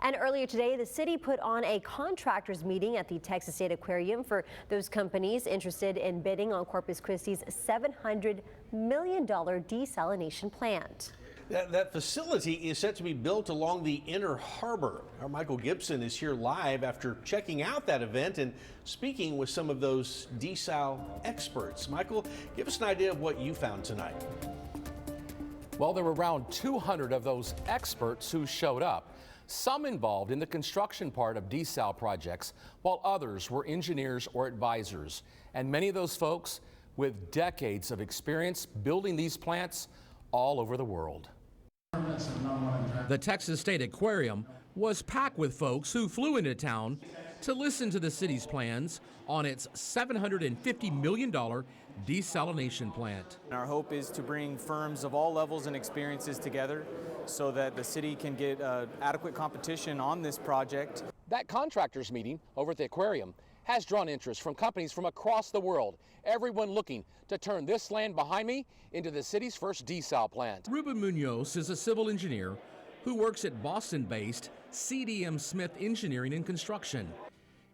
And earlier today, the city put on a contractors meeting at the Texas State Aquarium for those companies interested in bidding on Corpus Christi's $700 million desalination plant. That facility is set to be built along the inner harbor. Our Michael Gibson is here live after checking out that event and speaking with some of those desal experts. Michael, give us an idea of what you found tonight. Well, there were around 200 of those experts who showed up, some involved in the construction part of desal projects, while others were engineers or advisors. And many of those folks with decades of experience building these plants all over the world. The Texas State Aquarium was packed with folks who flew into town to listen to the city's plans on its $750 million desalination plant. Our hope is to bring firms of all levels and experiences together so that the city can get adequate competition on this project. That contractors meeting over at the aquarium has drawn interest from companies from across the world, everyone looking to turn this land behind me into the city's first desal plant. Ruben Munoz is a civil engineer who works at Boston-based CDM Smith Engineering and Construction.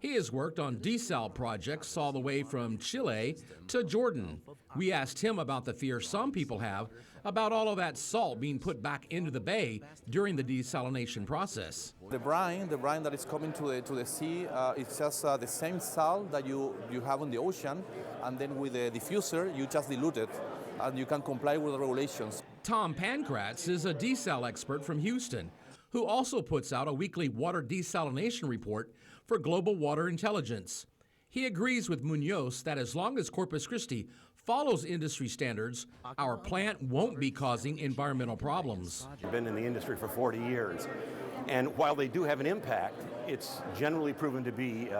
He has worked on desal projects all the way from Chile to Jordan. We asked him about the fear some people have about all of that salt being put back into the bay during the desalination process. The brine that is coming to the sea, it's just the same salt that you have in the ocean, and then with the diffuser, you just dilute it, and you can comply with the regulations. Tom Pankratz is a desal expert from Houston, who also puts out a weekly water desalination report for Global Water Intelligence. He agrees with Munoz that as long as Corpus Christi follows industry standards, our plant won't be causing environmental problems. I've been in the industry for 40 years, and while they do have an impact, it's generally proven to be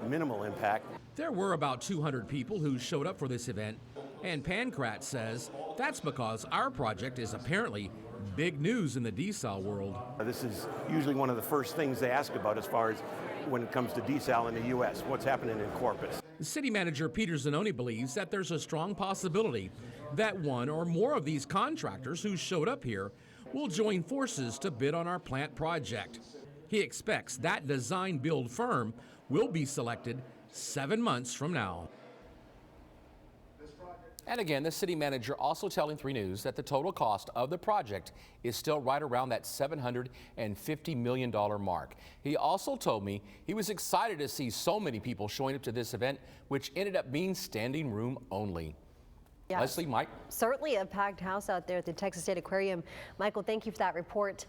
minimal impact. There were about 200 people who showed up for this event, and Pankratz says that's because our project is apparently big news in the desal world. This is usually one of the first things they ask about as far as when it comes to desal in the U.S., what's happening in Corpus. City Manager Peter Zanoni believes that there's a strong possibility that one or more of these contractors who showed up here will join forces to bid on our plant project. He expects that design-build firm will be selected 7 months from now. And again, the city manager also telling 3 News that the total cost of the project is still right around that $750 million mark. He also told me he was excited to see so many people showing up to this event, which ended up being standing room only. Yes. Leslie, Mike. Certainly a packed house out there at the Texas State Aquarium. Michael, thank you for that report.